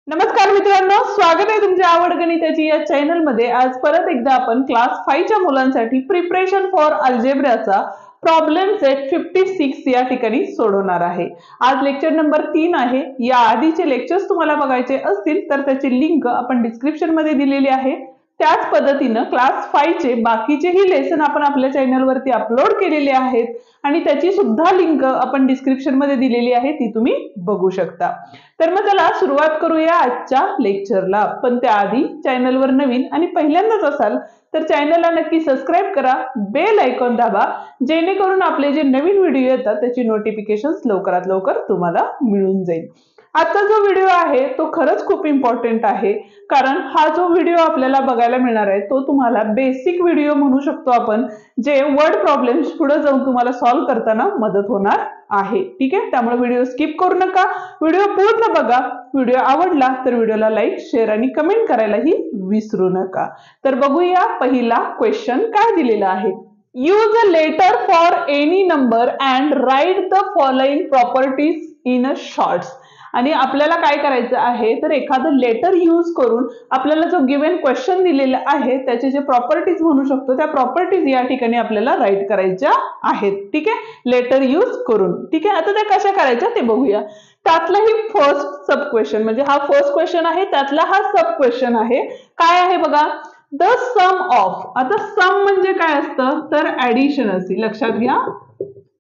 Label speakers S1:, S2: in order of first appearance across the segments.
S1: नमस्कार मित्रांनो, स्वागत आहे तुमच्या आवड गणिताची या चॅनल मध्ये। आज परत एकदा आपण क्लास 5 च्या मुलांसाठी प्रिपरेशन फॉर अल्जेब्राचा प्रॉब्लेम सेट 56 या ठिकाणी सोडवणार आहे। आज लेक्चर नंबर 3 आहे। या आधीचे लेक्चर्स तुम्हाला बघायचे असतील तर त्याची लिंक आपण डिस्क्रिप्शन मध्ये दिलेली आहे। त्याच पद्धतीने क्लास 5 चे बाकीचेही लेसन आपण आपल्या चॅनल वरती अपलोड केलेले आहेत आणि त्याची सुद्धा लिंक आपण डिस्क्रिप्शन मध्ये दिलेली आहे, ती तुम्ही बघू शकता। तर मग चला सुरुवात करूया आजच्या लेक्चरला। पण त्याआधी चॅनलवर नवीन आणि पहिल्यांदाच असाल तर चॅनलला नक्की सबस्क्राइब करा, बेल आयकॉन दाबा, जेणेकरून आपले जे नवीन व्हिडिओ येतात त्याची नोटिफिकेशन्स लवकरात लवकर तुम्हाला मिळून जाईल। आजचा जो व्हिडिओ आहे तो खरंच खूप इम्पॉर्टंट आहे, कारण हा जो व्हिडिओ आपल्याला बघायला मिळणार आहे तो तुम्हाला बेसिक व्हिडिओ म्हणू शकतो आपण, जे वर्ड प्रॉब्लेम्स पुढे जाऊन तुम्हाला सॉल्व्ह करताना मदत होणार आहे। ठीक आहे, त्यामुळे व्हिडिओ स्किप करू नका, व्हिडिओ पूर्ण बघा। व्हिडिओ आवडला तर व्हिडिओला लाईक, शेअर आणि कमेंट करायलाही विसरू नका। तर बघूया पहिला क्वेश्चन काय दिलेला आहे। Use a letter for any number and write the following properties in a shorts. आणि आपल्याला काय करायचं आहे तर एखादं लेटर यूज करून आपल्याला जो गिवन क्वेश्चन दिलेला आहे त्याचे जे प्रॉपर्टीज म्हणू शकतो त्या प्रॉपर्टीज या ठिकाणी आपल्याला राईट करायच्या आहेत। ठीक आहे, लेटर यूज करून। ठीक आहे, आता त्या कशा करायच्या ते बघूया। त्यातलाही फर्स्ट सब क्वेश्चन म्हणजे हा फर्स्ट क्वेश्चन आहे, त्यातला हा सब क्वेश्चन आहे। काय आहे बघा, द सम ऑफ। आता सम म्हणजे काय असतं तर ऍडिशन असते, लक्षात घ्या।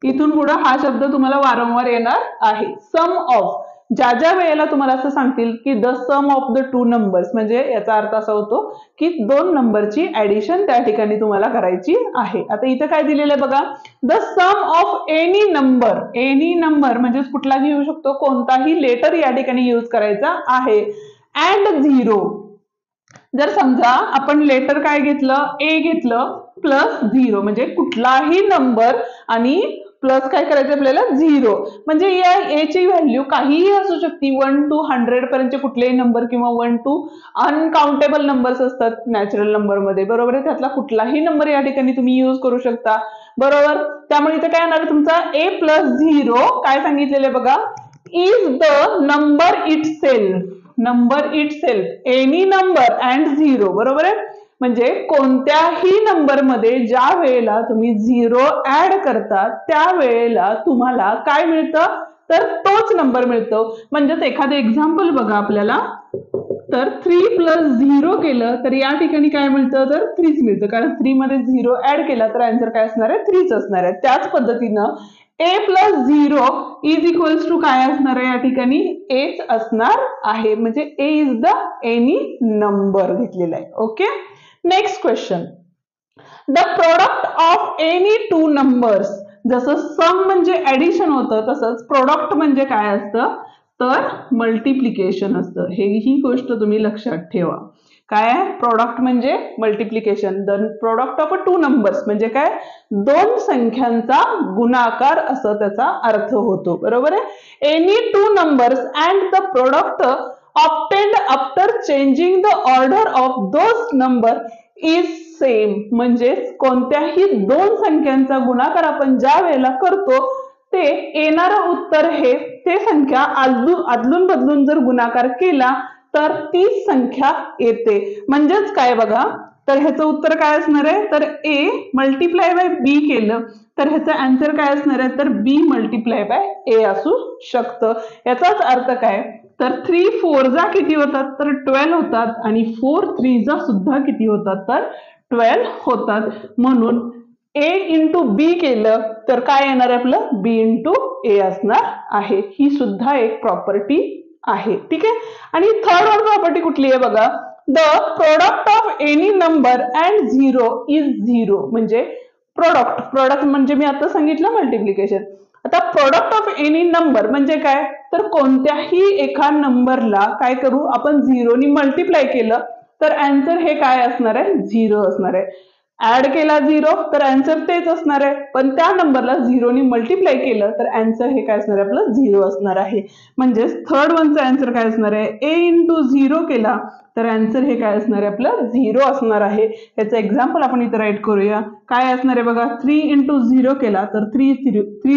S1: इथून पुढे हा शब्द तुम्हाला वारंवार येणार आहे, सम ऑफ। ज्या ज्या वेळेला तुम्हाला असं सांगतील की the sum of the two numbers, म्हणजे याचा अर्थ असा होतो की दोन नंबरची ऍडिशन त्या ठिकाणी तुम्हाला करायची आहे। आता इथे काय दिलेलं आहे बघा, the sum of any number. Any number म्हणजे कुठलाही येऊ शकतो, कोणताही लेटर या ठिकाणी यूज करायचा आहे। अँड 0, जर समजा आपण लेटर काय घेतलं, ए घेतलं प्लस 0 म्हणजे कुठलाही नंबर आणि प्लस काय करायचं आपल्याला 0, म्हणजे या ए ची व्हॅल्यू काहीही असू शकते, 1 to 100 पर्यंतचे कुठलेही नंबर किंवा 1 to अनकाउंटेबल नंबर्स असतात नॅचरल नंबर मध्ये, बरोबर आहे। त्यातला कुठलाही नंबर या ठिकाणी तुम्ही यूज करू शकता, बरोबर। त्यामुळे इथे काय येणार तुमचा ए प्लस 0 काय सांगितलेले बघा, is the number itself. Number itself, any number and 0, बरोबर आहे। म्हणजे कोणत्याही नंबर मध्ये ज्या वेळेला तुम्ही 0 ऍड करता त्या वेळेला तुम्हाला काय मिळतं तर तोच नंबर मिळतो। म्हणजेच एखादं एक्झाम्पल बघा आपल्याला, तर 3 प्लस 0 केलं तर या ठिकाणी काय मिळतं तर 3 मिळतं, कारण 3 मध्ये 0 ऍड केला तर आन्सर काय असणार आहे 3 असणार आहे। त्याच पद्धतीनं ए प्लस 0 इज इक्वल्स टू काय असणार आहे या ठिकाणी एच असणार आहे, म्हणजे ए इज द एनी नंबर घेतलेला आहे। Okay, next question, the product of any two numbers. जसं सम म्हणजे ऍडिशन होतं तसंच प्रोडक्ट म्हणजे काय असतं तर मल्टिप्लिकेशन असतं। ही गोष्ट तुम्ही लक्षात ठेवा। काय आहे, प्रोडक्ट म्हणजे multiplication. The product of to numbers म्हणजे काय, दोन संख्यांचा गुणाकार असं त्याचा अर्थ होतो, बरोबर आहे। Any two numbers and the product obtained after changing the order of those number is same। म्हणजे कोणत्याही दोन संख्यांचा गुणाकार आपण ज्या वेळेला करतो ते येणारं उत्तर हे ते संख्या अदलून बदलून जर गुणाकार केला तर तीच संख्या येते। म्हणजेच काय बघा, तर ह्याचं उत्तर काय असणार आहे तर ए मल्टिप्लाय बाय बी केलं तर ह्याचा आन्सर काय असणार आहे तर बी मल्टिप्लाय बाय ए असू शकतं। याचाच अर्थ काय तर 3 4 जा किती होतात तर 12 होतात आणि 4 3 जा सुद्धा किती होतात तर 12 होतात। म्हणून ए इंटू बी केलं तर काय येणार आहे आपलं बी इंटू ए असणार आहे। ही सुद्धा एक प्रॉपर्टी आहे। ठीक आहे, आणि थर्ड वन प्रॉपर्टी कुठली आहे बघा, the product of any number and 0 is 0। म्हणजे प्रोडक्ट म्हणजे मी आता सांगितलं मल्टिप्लिकेशन। आता प्रोडक्ट ऑफ एनी नंबर म्हणजे काय तर कोणत्याही एका नंबरला काय करू आपण 0 नी मल्टिप्लाय केलं तर आन्सर हे काय असणार आहे 0 असणार आहे। ऍड केला 0 तर आन्सर तेच असणार आहे, पण त्या नंबरला 0 नी मल्टिप्लाय केलं तर आन्सर हे काय असणार आहे आपलं 0 असणार आहे। म्हणजे थर्ड वनचा आन्सर काय असणार आहे, ए इंटू 0 केला तर आन्सर हे काय असणार आहे आपलं 0 असणार आहे। याचं एक्झाम्पल आपण इथे राईट करूया। काय असणार आहे बघा, 3 इंटू 0 केला तर 3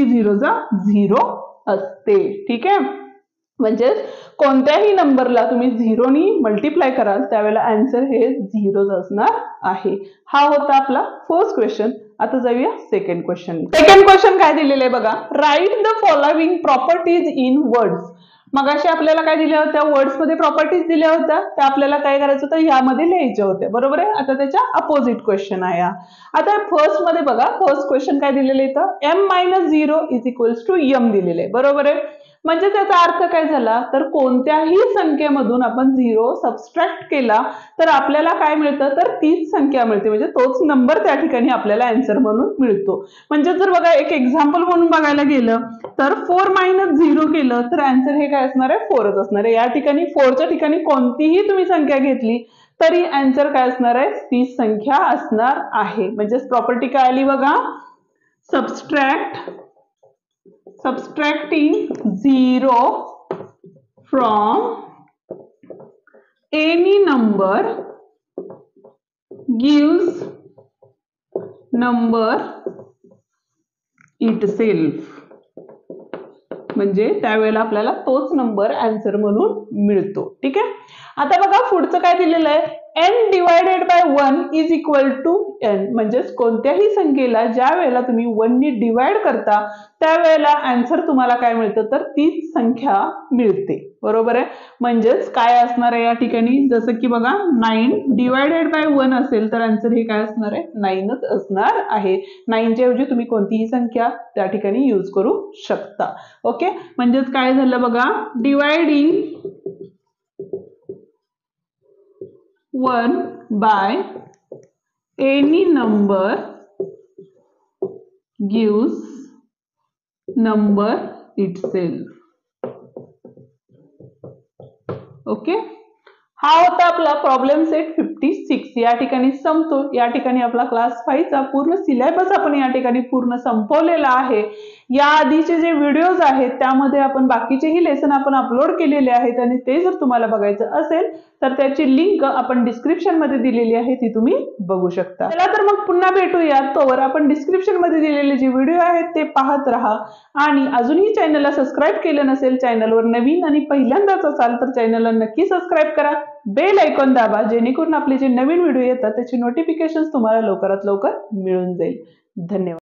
S1: 0 जा 0 असते। ठीक आहे, म्हणजे कोणत्याही नंबरला तुम्ही 0 नी मल्टिप्लाय कराल त्यावेळेला आन्सर हे 0 असणार आहे. हा होता आपला फर्स्ट क्वेश्चन. आता जाऊया सेकंड क्वेश्चन. सेकंड क्वेश्चन काय दिलेलं आहे बघा. Right the following properties in words. मगाशी आपल्याला काय दिल्या होत्या, वर्ड्स मध्ये प्रॉपर्टीज दिल्या होत्या, त्या आपल्याला काय करायचं होतं, यामध्ये लिहायच्या होत्या, बरोबर आहे. आता त्याच्या अपोजिट क्वेश्चन आहे. आता फर्स्ट मध्ये बघा, फर्स्ट क्वेश्चन काय दिलेलं इथं, m-0 is equals to m दिलेले आहे, बरोबर आहे. म्हणजे त्याचा अर्थ काय झाला, तर कोणत्याही संख्येमधून आपण 0 सबस्ट्रॅक्ट केला तर आपल्याला काय मिळतं, तर तीच संख्या मिळते, म्हणजे तोच नंबर त्या ठिकाणी आपल्याला आन्सर म्हणून मिळतो. म्हणजे जर बघा एक एक्झाम्पल म्हणून बघायला गेलं तर 4-0 केलं तर आन्सर हे काय असणार आहे, 4च असणार आहे. या ठिकाणी 4च्या ठिकाणी कोणतीही तुम्ही संख्या घेतली तरी आन्सर काय असणार आहे, तीच संख्या असणार आहे. म्हणजे प्रॉपर्टी काय आली बघा, subtracting 0 from any number gives number itself. म्हणजे त्यावेळेला आपल्याला तोच नंबर आन्सर म्हणून मिळतो. ठीक आहे. आता बघा पुढचं काय दिलेलं आहे, n divided by 1 is equal to n. म्हणजेच कोणत्याही संख्येला ज्या वेळेला तुम्ही 1 नी डिवाइड करता त्यावेळेला आन्सर तुम्हाला काय मिळतं, तर तीच संख्या मिळते, बरोबर आहे. म्हणजेच काय असणार आहे या ठिकाणी, जसं की बघा 9 डिवायडेड बाय 1 असेल तर आन्सर हे काय असणार आहे, 9च असणार आहे. 9 च्या ऐवजी तुम्ही कोणतीही संख्या त्या ठिकाणी यूज करू शकता. ओके. म्हणजेच काय झालं बघा, dividing 1 by any number gives number itself. Okay. हा होता आपला प्रॉब्लेम सेट 56. या ठिकाणी संपतो. या ठिकाणी आपला क्लास 5 चा पूर्ण सिलेबस आपण या ठिकाणी पूर्ण संपवलेला आहे. या आधीचे जे व्हिडिओज आहेत त्यामध्ये आपण बाकीचेही लेसन आपण अपलोड केलेले आहेत आणि ते जर तुम्हाला बघायचं असेल तर त्याची लिंक आपण डिस्क्रिप्शन मध्ये दिलेली आहे, ती तुम्ही बघू शकता. चला तर मग पुन्हा भेटूया. तोवर आपण डिस्क्रिप्शन मध्ये दिलेले जे व्हिडिओ आहेत ते पाहत राहा आणि अजूनही चॅनलला सबस्क्राईब केलं नसेल, चॅनलवर नवीन आणि पहिल्यांदाच असाल तर चॅनलला नक्की सबस्क्राईब करा, बेल आयकॉन दाबा, जेणेकरून आपले जे नवीन व्हिडिओ येतात त्याचे नोटिफिकेशन तुम्हाला लवकरात लवकर मिळून जाईल. धन्यवाद.